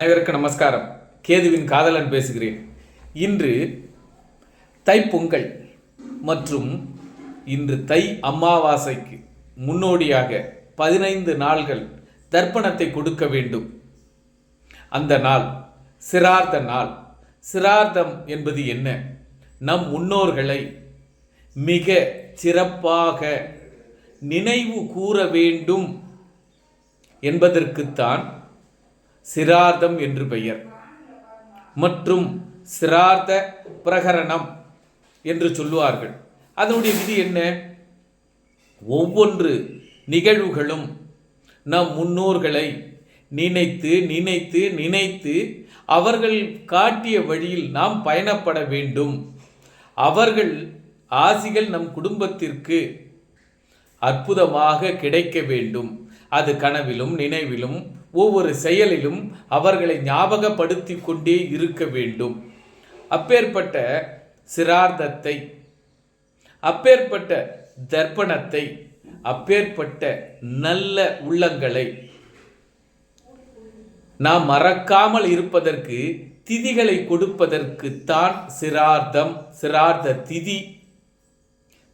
அனைவருக்கும் நமஸ்காரம். கேதுவின் காதலன் பேசுகிறேன். இன்று தைப்பொங்கல் மற்றும் இன்று தை அமாவாசைக்கு முன்னோடியாக 15 நாள்கள் தர்ப்பணத்தை கொடுக்க வேண்டும். அந்த நாள் சிரார்த்த நாள். சிரார்த்தம் என்பது என்ன? நம் முன்னோர்களை மிக சிறப்பாக நினைவு கூற வேண்டும் என்பதற்குத்தான் சிரார்த்தம் என்று பெயர். மற்றும் சிரார்த்த பிரகரணம் என்று சொல்லுவார்கள். அதனுடைய விதி என்ன? ஒவ்வொன்று நிகழ்வுகளும் நம் முன்னோர்களை நினைத்து நினைத்து நினைத்து அவர்கள் காட்டிய வழியில் நாம் பயணப்பட வேண்டும். அவர்கள் ஆசிகள் நம் குடும்பத்திற்கு அற்புதமாக கிடைக்க வேண்டும். அது கனவிலும் நினைவிலும் ஒவ்வொரு செயலிலும் அவர்களை ஞாபகப்படுத்தி கொண்டே இருக்க வேண்டும். அப்பேற்பட்ட சிரார்த்தத்தை, அப்பேற்பட்ட தர்ப்பணத்தை, அப்பேற்பட்ட நல்ல உள்ளங்களை நாம் மறக்காமல் இருப்பதற்கு திதிகளை கொடுப்பதற்கு தான் சிரார்த்தம், சிரார்த்த திதி,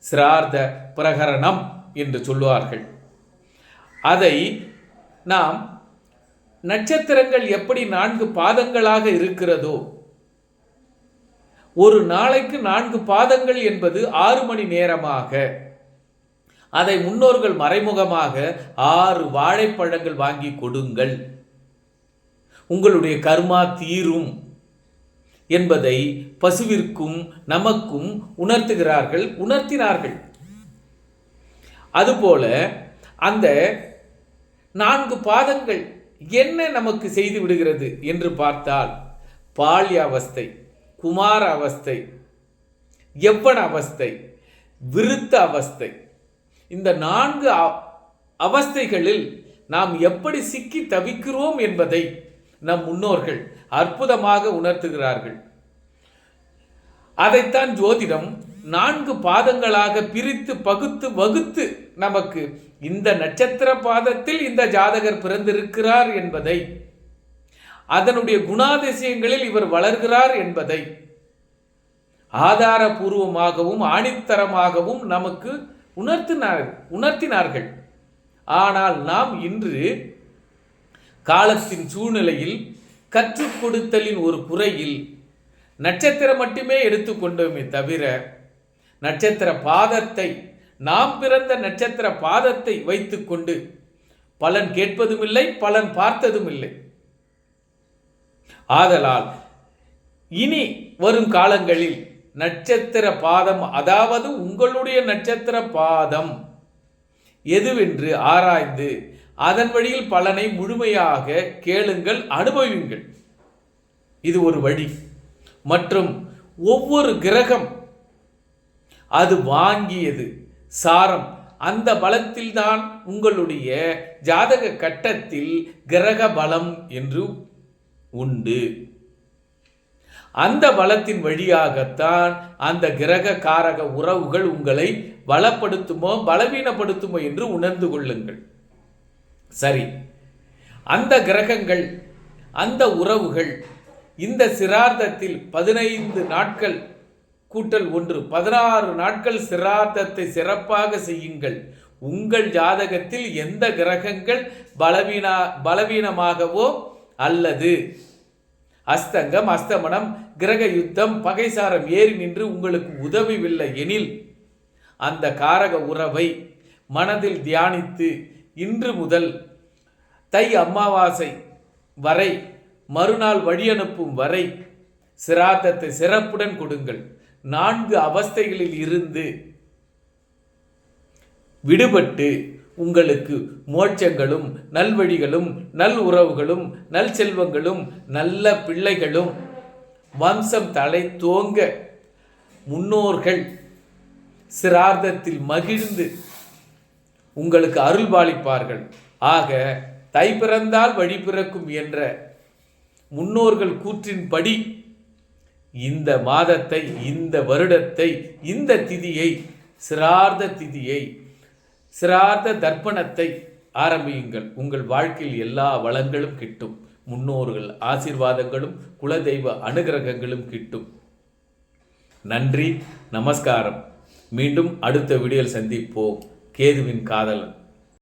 சிரார்த்த பிரகரணம் என்று சொல்லுவார்கள். அதை நாம் நட்சத்திரங்கள் எப்படி 4 பாதங்களாக இருக்கிறதோ, ஒரு நாளைக்கு 4 பாதங்கள் என்பது 6 மணி நேரமாக, அதை முன்னோர்கள் மறைமுகமாக 6 வாழைப்பழங்கள் வாங்கி கொடுங்கள், உங்களுடைய கர்மா தீரும் என்பதை பசுவிற்கும் நமக்கும் உணர்த்தினார்கள். அதுபோல அந்த 4 பாதங்கள் என்ன நமக்கு செய்து விடுகிறது என்று பார்த்தால், பால்ய அவஸ்தை, குமார அவஸ்தை, யவ்வன அவஸ்தை, விருத்த அவஸ்தை, இந்த 4 அவஸ்தைகளில் நாம் எப்படி சிக்கி தவிக்கிறோம் என்பதை நம் முன்னோர்கள் அற்புதமாக உணர்த்துகிறார்கள். அதைத்தான் ஜோதிடம் 4 பாதங்களாக பிரித்து பகுத்து வகுத்து நமக்கு இந்த நட்சத்திர பாதத்தில் இந்த ஜாதகர் பிறந்திருக்கிறார் என்பதை, அதனுடைய குணாதிசயங்களில் இவர் வளர்கிறார் என்பதை ஆதாரபூர்வமாகவும் ஆணித்தரமாகவும் நமக்கு உணர்த்தினார்கள். ஆனால் நாம் இன்று காலத்தின் சூழ்நிலையில் கற்றுக் கொடுத்தலின் ஒரு குறையில் நட்சத்திரம் மட்டுமே எடுத்துக்கொண்டோமே தவிர, நட்சத்திர பாதத்தை, நாம் பிறந்த நட்சத்திர பாதத்தை வைத்துக்கொண்டு பலன் கேட்பதும் இல்லை, பலன் பார்த்ததும் இல்லை. ஆதலால் இனி வரும் காலங்களில் நட்சத்திர பாதம், அதாவது உங்களுடைய நட்சத்திர பாதம் எதுவென்று ஆராய்ந்து அதன் வழியில் பலனை முழுமையாக கேளுங்கள், அனுபவியுங்கள். இது ஒரு வழி. மற்றும் ஒவ்வொரு கிரகம் அது வாங்கியது சாரம், அந்த பலத்தில்தான் உங்களுடைய ஜாதக கட்டத்தில் கிரக பலம் என்று உண்டு. அந்த பலத்தின் வழியாகத்தான் அந்த கிரக காரக உறவுகள் உங்களை பலப்படுத்துமோ பலவீனப்படுத்துமோ என்று உணர்ந்து கொள்ளுங்கள். சரி, அந்த கிரகங்கள், அந்த உறவுகள் இந்த சிரார்த்தத்தில் 15 நாட்கள் கூட்டல் 1 16 நாட்கள் சிரார்த்தத்தை சிறப்பாக செய்யுங்கள். உங்கள் ஜாதகத்தில் எந்த கிரகங்கள் பலவீனமாகவோ அல்லது அஸ்தங்கம், அஸ்தமனம், கிரக யுத்தம், பகைசாரம் ஏறி நின்று உங்களுக்கு உதவிவில்லை எனில், அந்த காரக உறவை மனதில் தியானித்து இன்று முதல் தை அமாவாசை வரை, மறுநாள் வழியனுப்பும் வரை சிரார்த்தத்தை சிறப்புடன் கொடுங்கள். 4 அவஸ்தைகளில் இருந்து விடுபட்டு உங்களுக்கு மோட்சங்களும் நல்வழிகளும் நல் உறவுகளும் நல் செல்வங்களும் நல்ல பிள்ளைகளும் வம்சம் தலை தோங்க முன்னோர்கள் சிரார்த்தத்தில் மகிழ்ந்து உங்களுக்கு அருள்பாலிப்பார்கள். ஆக தை பிறந்தால் வழி பிறக்கும் என்ற முன்னோர்கள் கூற்றின்படி இந்த மாதத்தை, இந்த வருடத்தை, இந்த திதியை, சிரார்த்த திதியை, சிரார்த்த தர்ப்பணத்தை ஆரம்பியுங்கள். உங்கள் வாழ்க்கையில் எல்லா வளங்களும் கிட்டும். முன்னோர்கள் ஆசீர்வாதங்களும் குலதெய்வ அனுகிரகங்களும் கிட்டும். நன்றி, நமஸ்காரம். மீண்டும் அடுத்த வீடியோவில் சந்திப்போம். கேதுவின் காதலன்.